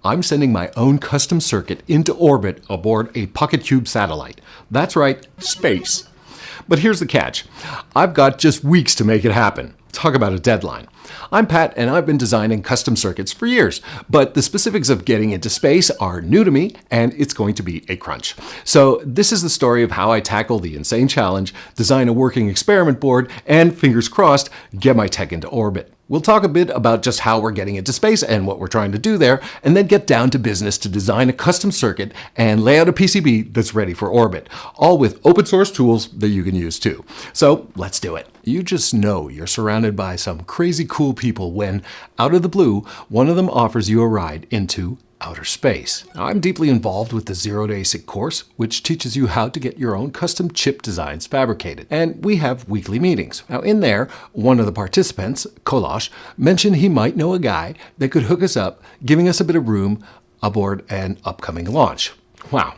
I'm sending my own custom circuit into orbit aboard a PocketQube satellite. That's right, space. But here's the catch. I've got just weeks to make it happen. Talk about a deadline. I'm Pat, and I've been designing custom circuits for years, but the specifics of getting into space are new to me, and it's going to be a crunch. So this is the story of how I tackle the insane challenge, design a working experiment board, and fingers crossed, get my tech into orbit. We'll talk a bit about just how we're getting into space and what we're trying to do there, and then get down to business to design a custom circuit and lay out a PCB that's ready for orbit, all with open source tools that you can use too. So let's do it. You just know you're surrounded by some crazy cool people when, out of the blue, one of them offers you a ride into outer space. Now, I'm deeply involved with the Zero to ASIC course, which teaches you how to get your own custom chip designs fabricated. And we have weekly meetings. Now in there, one of the participants, Kolash, mentioned he might know a guy that could hook us up, giving us a bit of room aboard an upcoming launch. Wow.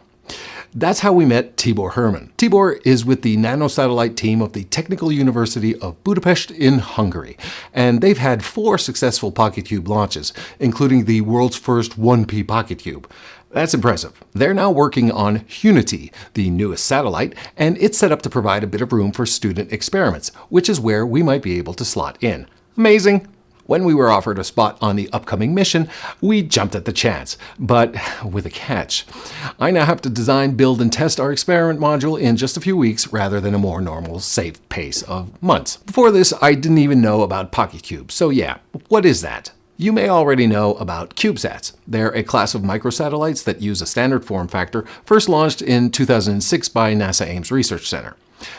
That's how we met Tibor Herman. Tibor is with the nanosatellite team of the Technical University of Budapest in Hungary, and they've had 4 successful PocketQube launches, including the world's first 1P PocketQube. That's impressive. They're now working on Unity, the newest satellite, and it's set up to provide a bit of room for student experiments, which is where we might be able to slot in. Amazing! When we were offered a spot on the upcoming mission, we jumped at the chance, but with a catch. I now have to design, build, and test our experiment module in just a few weeks rather than a more normal, safe pace of months. Before this, I didn't even know about PocketQube, so yeah, what is that? You may already know about CubeSats. They're a class of microsatellites that use a standard form factor, first launched in 2006 by NASA Ames Research Center.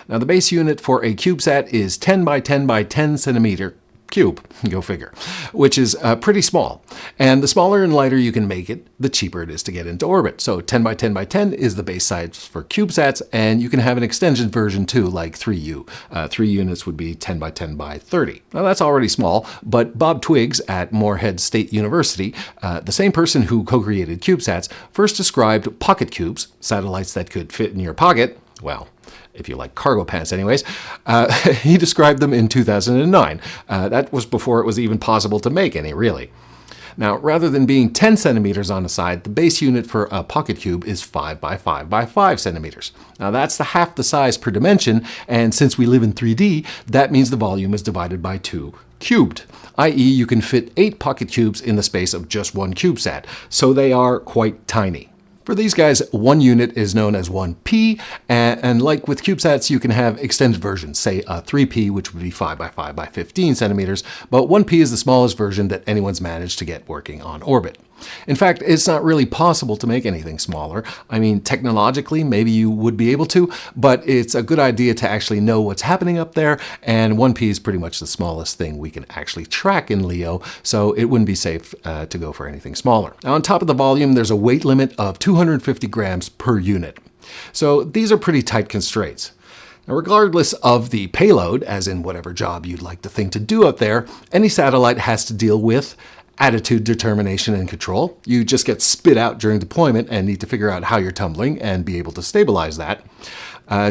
Now, the base unit for a CubeSat is 10 by 10 by 10 centimeter cube, go figure, which is pretty small. And the smaller and lighter you can make it, the cheaper it is to get into orbit. So 10 by 10 by 10 is the base size for CubeSats, and you can have an extension version too, like 3U. 3 units would be 10 by 10 by 30. Now that's already small, but Bob Twiggs at Morehead State University, the same person who co-created CubeSats, first described PocketQubes, satellites that could fit in your pocket, well, if you like cargo pants anyways. He described them in 2009. That was before it was even possible to make any, really. Now, rather than being 10 centimeters on a side, the base unit for a PocketQube is 5 by 5 by 5 centimeters. Now, that's half the size per dimension, and since we live in 3D, that means the volume is divided by 2 cubed, i.e. you can fit 8 PocketQubes in the space of just one CubeSat, so they are quite tiny. For these guys, 1 unit is known as 1P, and like with CubeSats, you can have extended versions, say a 3P, which would be 5 by 5 by 15 centimeters, but 1P is the smallest version that anyone's managed to get working on orbit. In fact, it's not really possible to make anything smaller. I mean, technologically, maybe you would be able to, but it's a good idea to actually know what's happening up there, and 1P is pretty much the smallest thing we can actually track in LEO, so it wouldn't be safe to go for anything smaller. Now, on top of the volume, there's a weight limit of 250 grams per unit. So these are pretty tight constraints. Now, regardless of the payload, as in whatever job you'd like the thing to do up there, any satellite has to deal with attitude, determination, and control. You just get spit out during deployment and need to figure out how you're tumbling and be able to stabilize that.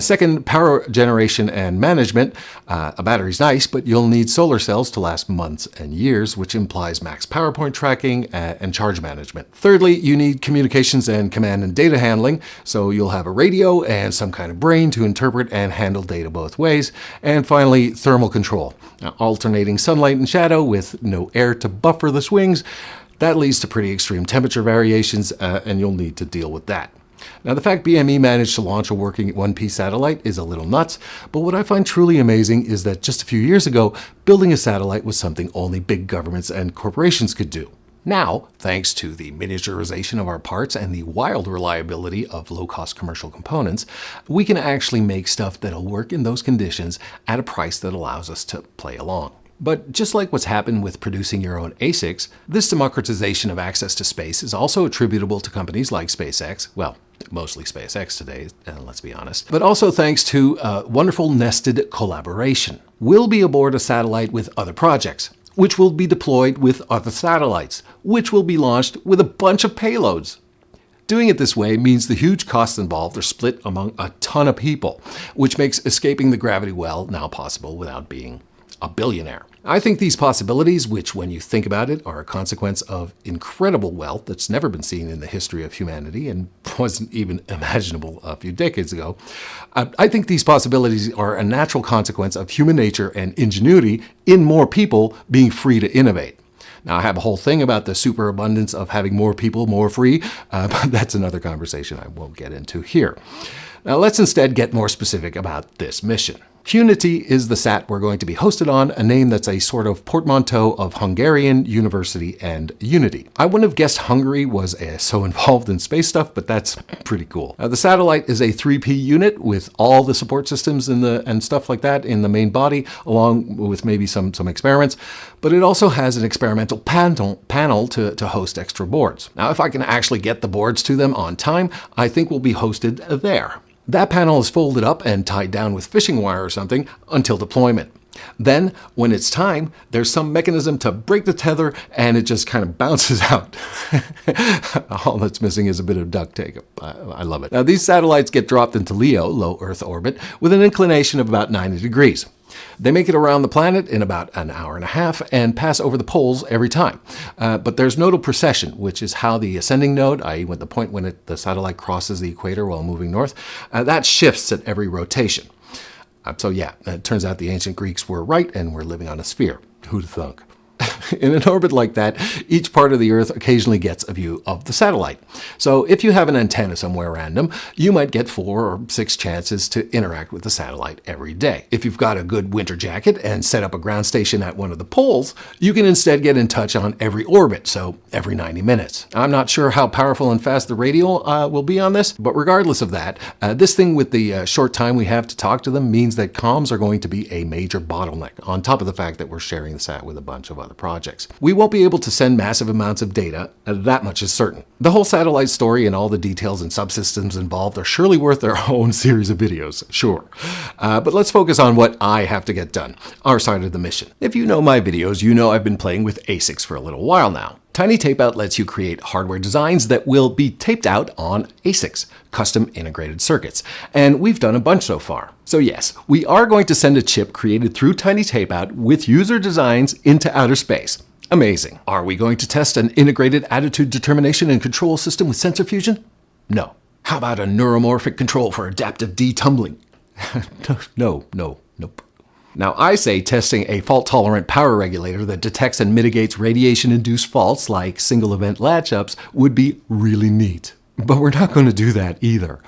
Second, power generation and management. A battery's nice, but you'll need solar cells to last months and years, which implies max power point tracking and charge management. Thirdly, you need communications and command and data handling, so you'll have a radio and some kind of brain to interpret and handle data both ways. And finally, thermal control. Now, alternating sunlight and shadow with no air to buffer the swings. That leads to pretty extreme temperature variations, and you'll need to deal with that. Now, the fact BME managed to launch a working 1P satellite is a little nuts, but what I find truly amazing is that just a few years ago, building a satellite was something only big governments and corporations could do. Now, thanks to the miniaturization of our parts and the wild reliability of low-cost commercial components, we can actually make stuff that'll work in those conditions at a price that allows us to play along. But just like what's happened with producing your own ASICs, this democratization of access to space is also attributable to companies like SpaceX, well, mostly SpaceX today, let's be honest, but also thanks to wonderful nested collaboration. We'll be aboard a satellite with other projects, which will be deployed with other satellites, which will be launched with a bunch of payloads. Doing it this way means the huge costs involved are split among a ton of people, which makes escaping the gravity well now possible without being a billionaire. I think these possibilities, which when you think about it are a consequence of incredible wealth that's never been seen in the history of humanity and wasn't even imaginable a few decades ago, I think these possibilities are a natural consequence of human nature and ingenuity in more people being free to innovate. Now, I have a whole thing about the superabundance of having more people more free, but that's another conversation I won't get into here. Now, let's instead get more specific about this mission. Unity is the sat we're going to be hosted on, a name that's a sort of portmanteau of Hungarian, University, and Unity. I wouldn't have guessed Hungary was so involved in space stuff, but that's pretty cool. The satellite is a 3P unit with all the support systems and stuff like that in the main body, along with maybe some experiments, but it also has an experimental panel to host extra boards. Now, if I can actually get the boards to them on time, I think we'll be hosted there. That panel is folded up and tied down with fishing wire or something until deployment. Then, when it's time, there's some mechanism to break the tether and it just kind of bounces out. All that's missing is a bit of duct tape. I love it. Now, these satellites get dropped into LEO, low Earth orbit, with an inclination of about 90 degrees. They make it around the planet in about an hour and a half and pass over the poles every time. But there's nodal precession, which is how the ascending node, i.e. the point when the satellite crosses the equator while moving north, that shifts at every rotation. So yeah, it turns out the ancient Greeks were right and we're living on a sphere. Who'd have thunk? In an orbit like that, each part of the Earth occasionally gets a view of the satellite. So if you have an antenna somewhere random, you might get 4 or 6 chances to interact with the satellite every day. If you've got a good winter jacket and set up a ground station at one of the poles, you can instead get in touch on every orbit, so every 90 minutes. I'm not sure how powerful and fast the radio will be on this, but regardless of that, this thing with the short time we have to talk to them means that comms are going to be a major bottleneck, on top of the fact that we're sharing the sat with a bunch of other projects. We won't be able to send massive amounts of data, that much is certain. The whole satellite story and all the details and subsystems involved are surely worth their own series of videos, sure. But let's focus on what I have to get done, our side of the mission. If you know my videos, you know I've been playing with ASICs for a little while now. Tiny Tapeout lets you create hardware designs that will be taped out on ASICs, custom integrated circuits, and we've done a bunch so far. So yes, we are going to send a chip created through Tiny Tapeout with user designs into outer space. Amazing. Are we going to test an integrated attitude determination and control system with sensor fusion? No. How about a neuromorphic control for adaptive detumbling? Nope. Now, I say testing a fault-tolerant power regulator that detects and mitigates radiation-induced faults like single-event latch-ups would be really neat. But we're not going to do that either.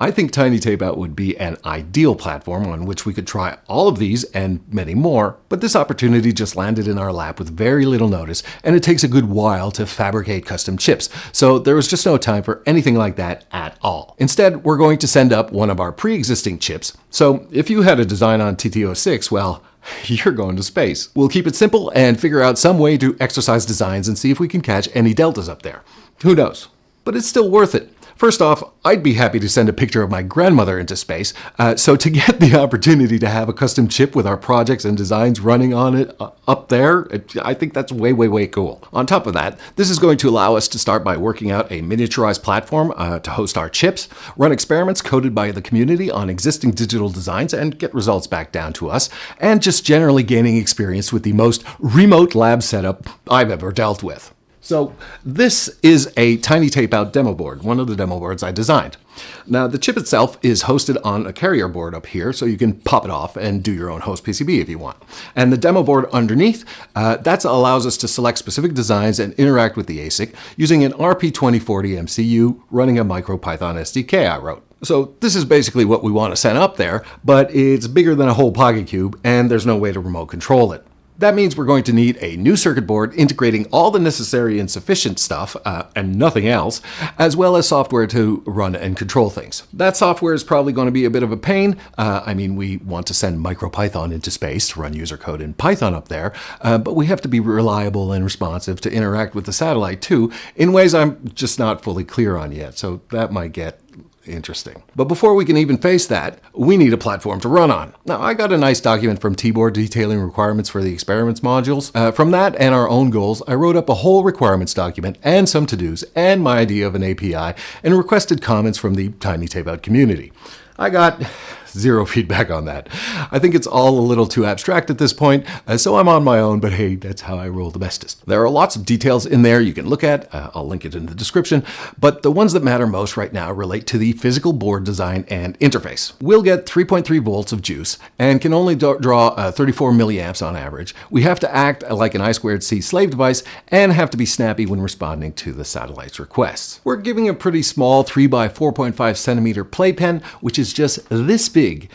I think Tiny Tapeout would be an ideal platform on which we could try all of these and many more, but this opportunity just landed in our lap with very little notice, and it takes a good while to fabricate custom chips, so there was just no time for anything like that at all. Instead, we're going to send up one of our pre-existing chips, so if you had a design on TT06, well, you're going to space. We'll keep it simple and figure out some way to exercise designs and see if we can catch any deltas up there. Who knows? But it's still worth it. First off, I'd be happy to send a picture of my grandmother into space, so to get the opportunity to have a custom chip with our projects and designs running on it up there, I think that's way cool. On top of that, this is going to allow us to start by working out a miniaturized platform to host our chips, run experiments coded by the community on existing digital designs and get results back down to us, and just generally gaining experience with the most remote lab setup I've ever dealt with. So this is a Tiny Tapeout demo board, one of the demo boards I designed. Now, the chip itself is hosted on a carrier board up here, so you can pop it off and do your own host PCB if you want. And the demo board underneath, that allows us to select specific designs and interact with the ASIC using an RP2040 MCU running a MicroPython SDK I wrote. So this is basically what we want to send up there, but it's bigger than a whole PocketQube, and there's no way to remote control it. That means we're going to need a new circuit board integrating all the necessary and sufficient stuff, and nothing else, as well as software to run and control things. That software is probably going to be a bit of a pain. We want to send MicroPython into space to run user code in Python up there, but we have to be reliable and responsive to interact with the satellite too, in ways I'm just not fully clear on yet, so that might get interesting. But before we can even face that, we need a platform to run on. Now, I got a nice document from T-Board detailing requirements for the experiments modules. From that and our own goals, I wrote up a whole requirements document and some to-dos and my idea of an API and requested comments from the Tiny Tapeout community. I got Zero feedback on that. I think it's all a little too abstract at this point, so I'm on my own, but hey, that's how I roll the bestest. There are lots of details in there you can look at. I'll link it in the description, but the ones that matter most right now relate to the physical board design and interface. We'll get 3.3 volts of juice and can only draw 34 milliamps on average. We have to act like an I2C slave device and have to be snappy when responding to the satellite's requests. We're giving a pretty small 3 by 4.5 centimeter playpen, which is just this big,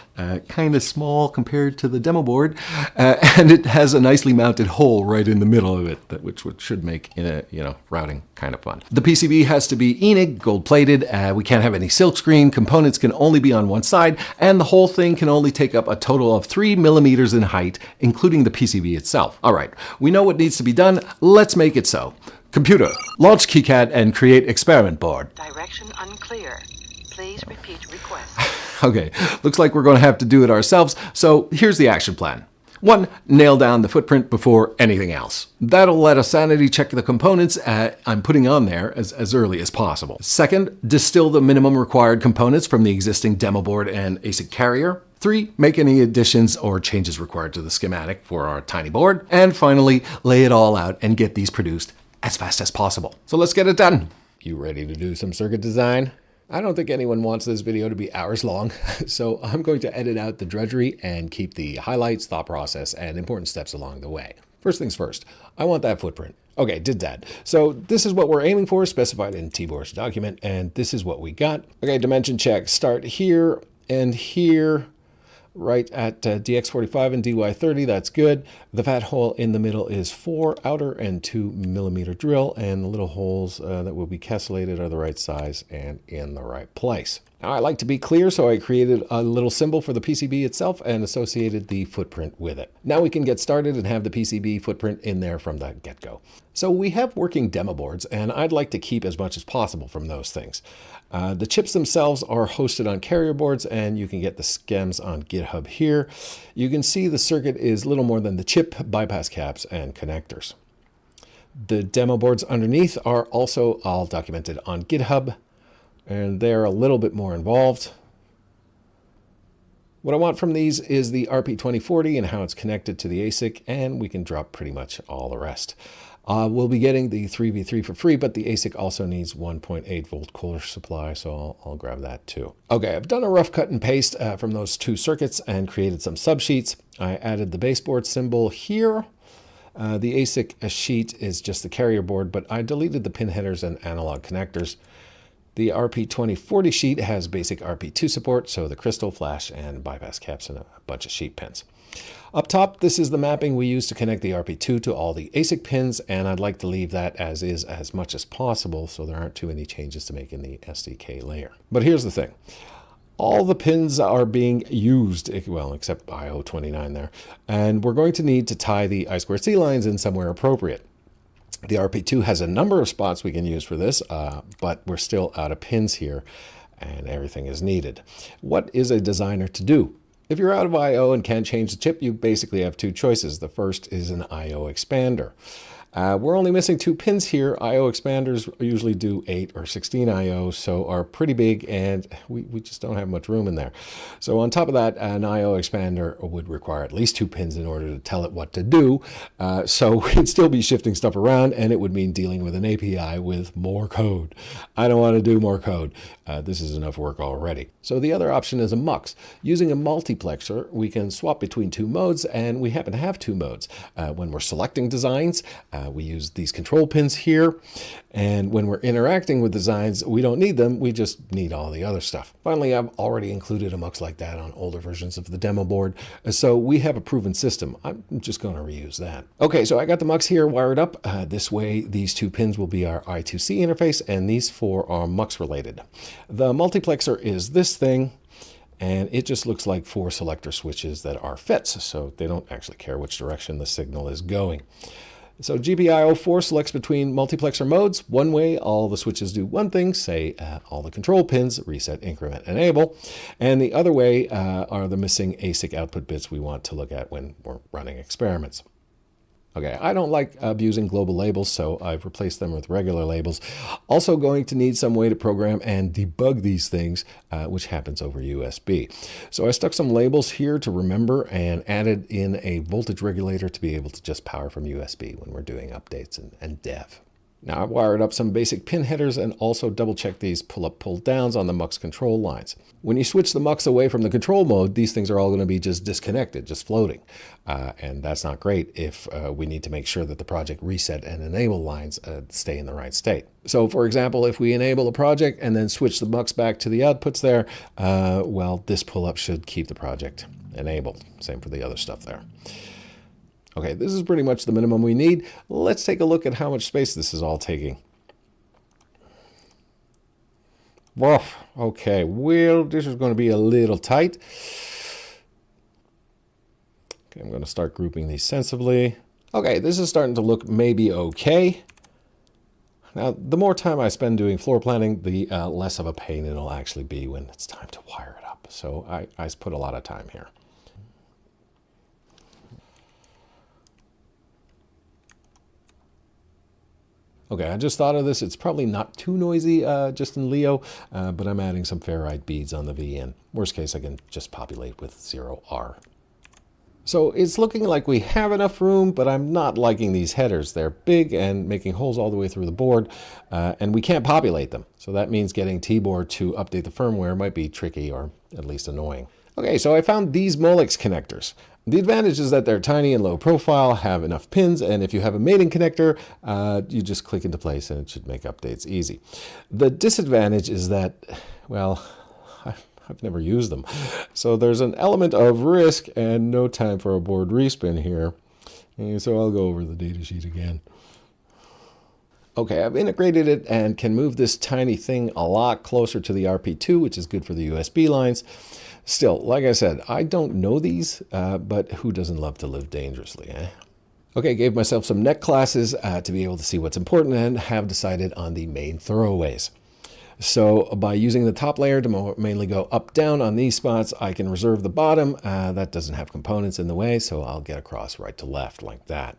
kind of small compared to the demo board, and it has a nicely mounted hole right in the middle of it, which should make routing kind of fun. The PCB has to be ENIG, gold-plated. We can't have any silkscreen. Components can only be on one side, and the whole thing can only take up a total of 3 millimeters in height, including the PCB itself. All right, we know what needs to be done. Let's make it so. Computer, launch KiCad and create experiment board. Direction unclear. Please repeat request. Okay, looks like we're going to have to do it ourselves, so here's the action plan. 1. Nail down the footprint before anything else. That'll let us sanity check the components I'm putting on there as early as possible. 2nd, distill the minimum required components from the existing demo board and ASIC carrier. 3, make any additions or changes required to the schematic for our tiny board. And finally, lay it all out and get these produced as fast as possible. So let's get it done. You ready to do some circuit design? I don't think anyone wants this video to be hours long, so I'm going to edit out the drudgery and keep the highlights, thought process, and important steps along the way. First things first, I want that footprint. Okay, did that. So this is what we're aiming for, specified in Tibor's document, and this is what we got. Okay, dimension check. Start here and here, right at DX45 and DY30, that's good. The fat hole in the middle is 4 outer and 2 millimeter drill, and the little holes that will be castellated are the right size and in the right place. Now, I like to be clear, so I created a little symbol for the PCB itself and associated the footprint with it. Now we can get started and have the PCB footprint in there from the get-go. So we have working demo boards, and I'd like to keep as much as possible from those things. The chips themselves are hosted on carrier boards, and you can get the schems on GitHub here. You can see the circuit is little more than the chip, bypass caps, and connectors. The demo boards underneath are also all documented on GitHub, and they're a little bit more involved. What I want from these is the RP2040 and how it's connected to the ASIC, and we can drop pretty much all the rest. We'll be getting the 3v3 for free, but the ASIC also needs 1.8 volt cooler supply, so I'll grab that too. Okay, I've done a rough cut and paste from those two circuits and created some subsheets. I added the baseboard symbol here. The ASIC sheet is just the carrier board, but I deleted the pin headers and analog connectors. The RP2040 sheet has basic RP2 support, so the crystal, flash, and bypass caps and a bunch of sheet pins. Up top, this is the mapping we use to connect the RP2 to all the ASIC pins, and I'd like to leave that as is as much as possible so there aren't too many changes to make in the SDK layer. But here's the thing. All the pins are being used, well, except IO29 there, and we're going to need to tie the I2C lines in somewhere appropriate. The RP2 has a number of spots we can use for this, but we're still out of pins here, and everything is needed. What is a designer to do? If you're out of I/O and can't change the chip, you basically have two choices. The first is an I/O expander. We're only missing 2 pins here. I/O expanders usually do 8 or 16 I/O, so are pretty big, and we just don't have much room in there. So on top of that, an I/O expander would require at least 2 pins in order to tell it what to do. So we'd still be shifting stuff around, and it would mean dealing with an API with more code. I don't want to do more code. This is enough work already. So the other option is a MUX. Using a multiplexer, we can swap between 2 modes, and we happen to have 2 modes. When we're selecting designs, we use these control pins here, and when we're interacting with designs, we don't need them, we just need all the other stuff. Finally, I've already included a MUX like that on older versions of the demo board, so we have a proven system. I'm just going to reuse that. Okay, so I got the MUX here wired up. This way, these 2 pins will be our I2C interface, and these 4 are MUX related. The multiplexer is this thing, and it just looks like 4 selector switches that are FETs, so they don't actually care which direction the signal is going. So GPIO4 selects between multiplexer modes. One way, all the switches do one thing, say all the control pins, reset, increment, enable. And the other way are the missing ASIC output bits we want to look at when we're running experiments. Okay, I don't like abusing global labels, so I've replaced them with regular labels. Also going to need some way to program and debug these things, which happens over USB. So I stuck some labels here to remember and added in a voltage regulator to be able to just power from USB when we're doing updates and dev. Now I've wired up some basic pin headers and also double checked these pull-up, pull-downs on the MUX control lines. When you switch the MUX away from the control mode, these things are all going to be just disconnected, just floating. And that's not great if we need to make sure that the project reset and enable lines stay in the right state. So for example, if we enable a project and then switch the MUX back to the outputs there, well, this pull-up should keep the project enabled. Same for the other stuff there. Okay, this is pretty much the minimum we need. Let's take a look at how much space this is all taking. Woof. Okay, well, this is going to be a little tight. Okay, I'm going to start grouping these sensibly. Okay, this is starting to look maybe okay. Now, the more time I spend doing floor planning, the less of a pain it'll actually be when it's time to wire it up. So I put a lot of time here. Okay, I just thought of this. It's probably not too noisy just in Leo, but I'm adding some ferrite beads on the VN. Worst case, I can just populate with 0R. So it's looking like we have enough room, but I'm not liking these headers. They're big and making holes all the way through the board, and we can't populate them. So that means getting T-board to update the firmware might be tricky or at least annoying. Okay, so I found these Molex connectors. The advantage is that they're tiny and low profile, have enough pins, and if you have a mating connector, you just click into place and it should make updates easy. The disadvantage is that, well, I've never used them. So there's an element of risk and no time for a board respin here. And so I'll go over the datasheet again. Okay, I've integrated it and can move this tiny thing a lot closer to the RP2, which is good for the USB lines. Still, like I said, I don't know these, but who doesn't love to live dangerously, eh? Okay, gave myself some net classes to be able to see what's important and have decided on the main throwaways. So by using the top layer to mainly go up, down on these spots, I can reserve the bottom. That doesn't have components in the way, so I'll get across right to left like that.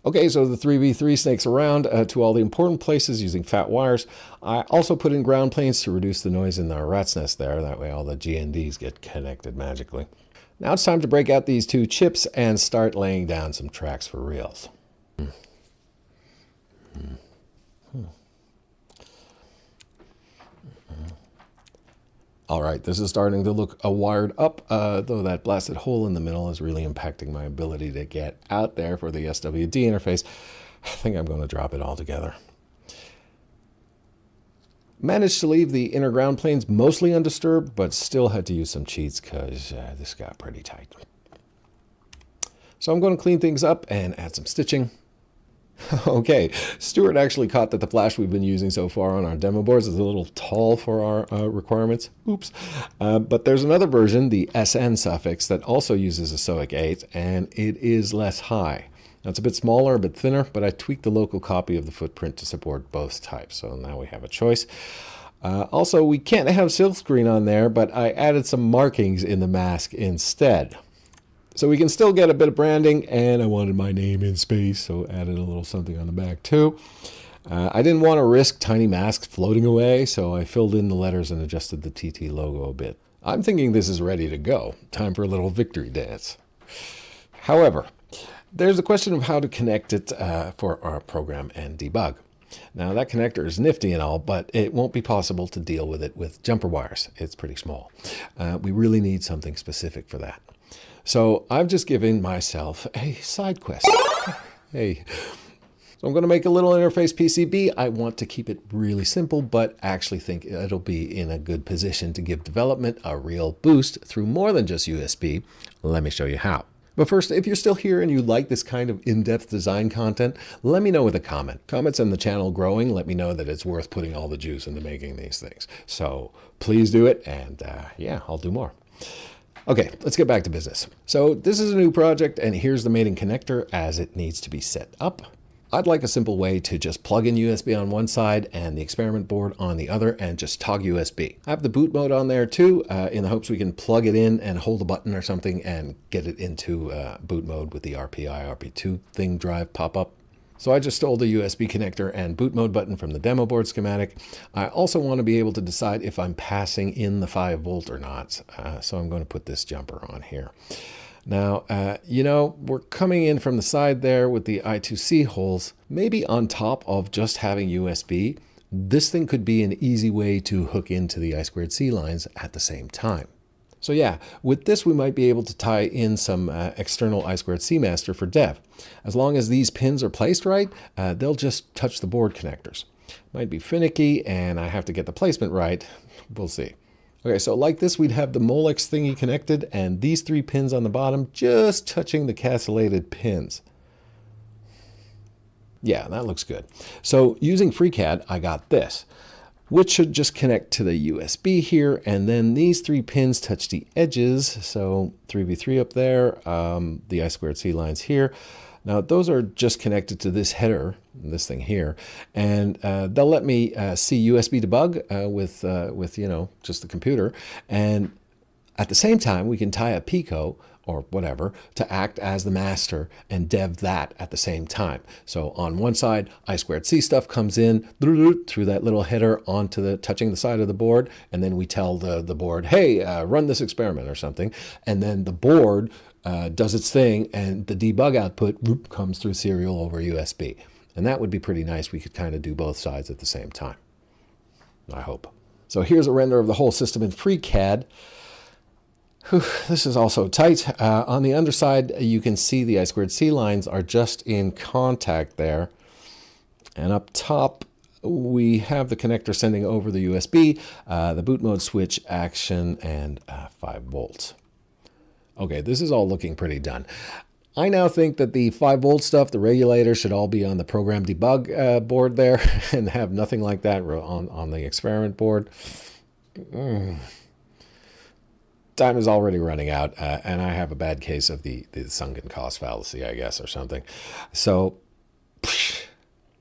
Okay, so the 3v3 snakes around to all the important places using fat wires. I also put in ground planes to reduce the noise in our rat's nest there. That way all the GNDs get connected magically. Now it's time to break out these two chips and start laying down some tracks for reals. All right, this is starting to look wired up, though that blasted hole in the middle is really impacting my ability to get out there for the SWD interface. I think I'm going to drop it altogether. Managed to leave the inner ground planes mostly undisturbed, but still had to use some cheats because this got pretty tight. So I'm going to clean things up and add some stitching. Okay, Stuart actually caught that the flash we've been using so far on our demo boards is a little tall for our requirements. Oops. But there's another version, the SN suffix, that also uses a SOIC 8, and it is less high. Now it's a bit smaller, a bit thinner, but I tweaked the local copy of the footprint to support both types, so now we have a choice. Also, we can't have silkscreen on there, but I added some markings in the mask instead. So we can still get a bit of branding, and I wanted my name in space, so added a little something on the back too. I didn't want to risk tiny masks floating away, so I filled in the letters and adjusted the TT logo a bit. I'm thinking this is ready to go. Time for a little victory dance. However, there's a question of how to connect it for our program and debug. Now that connector is nifty and all, but it won't be possible to deal with it with jumper wires. It's pretty small. We really need something specific for that. So I've just given myself a side quest. Hey. So I'm going to make a little interface PCB. I want to keep it really simple, but actually think it'll be in a good position to give development a real boost through more than just USB. Let me show you how. But first, if you're still here and you like this kind of in-depth design content, let me know with a comment. Comments on the channel growing let me know that it's worth putting all the juice into making these things. So please do it, and yeah, I'll do more. Okay, let's get back to business. So this is a new project, and here's the mating connector as it needs to be set up. I'd like a simple way to just plug in USB on one side and the experiment board on the other and just toggle USB. I have the boot mode on there too, in the hopes we can plug it in and hold a button or something and get it into boot mode with the RPI, RP2 thing drive pop up. So I just stole the USB connector and boot mode button from the demo board schematic. I also want to be able to decide if I'm passing in the 5 volt or not. So I'm going to put this jumper on here. Now, we're coming in from the side there with the I2C holes, maybe on top of just having USB. This thing could be an easy way to hook into the I2C lines at the same time. So yeah, with this we might be able to tie in some external I2C master for dev. As long as these pins are placed right, they'll just touch the board connectors. Might be finicky and I have to get the placement right. We'll see. Okay, so like this we'd have the Molex thingy connected and these 3 pins on the bottom just touching the castellated pins. Yeah, that looks good. So using FreeCAD, I got this, which should just connect to the USB here, and then these 3 pins touch the edges, so 3v3 up there, the I2C lines here. Now those are just connected to this header, this thing here, and they'll let me see USB debug with just the computer, and at the same time we can tie a Pico or whatever to act as the master and dev that at the same time. So on one side, I2C stuff comes in through that little header onto the touching the side of the board, and then we tell the board, hey, run this experiment or something, and then the board does its thing, and the debug output comes through serial over USB. And that would be pretty nice. We could kind of do both sides at the same time, I hope. So here's a render of the whole system in FreeCAD. Whew, this is also tight. On the underside, you can see the I2C lines are just in contact there. And up top, we have the connector sending over the USB, the boot mode switch action, and 5 volts. Okay, this is all looking pretty done. I now think that the 5 volt stuff, the regulator, should all be on the program debug board there and have nothing like that on the experiment board. Time is already running out, and I have a bad case of the sunken cost fallacy, I guess, or something. So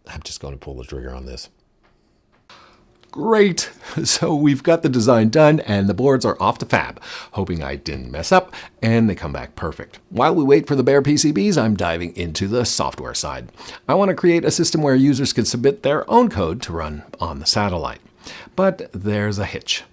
I'm just going to pull the trigger on this. Great! So we've got the design done and the boards are off to fab, hoping I didn't mess up and they come back perfect. While we wait for the bare PCBs, I'm diving into the software side. I want to create a system where users can submit their own code to run on the satellite. But there's a hitch.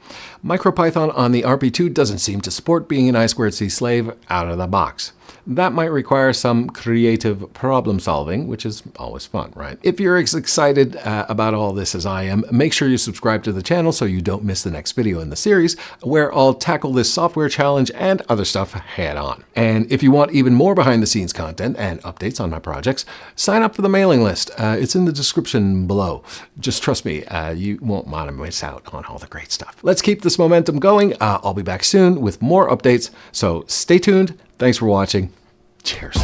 MicroPython on the RP2 doesn't seem to support being an I2C slave out of the box. That might require some creative problem solving, which is always fun, right? If you're as excited about all this as I am, make sure you subscribe to the channel so you don't miss the next video in the series, where I'll tackle this software challenge and other stuff head on. And if you want even more behind the scenes content and updates on my projects, sign up for the mailing list. It's in the description below. Just trust me, you won't want to miss out on all the great stuff. Let's keep this momentum going. I'll be back soon with more updates, so stay tuned. Thanks for watching. Cheers.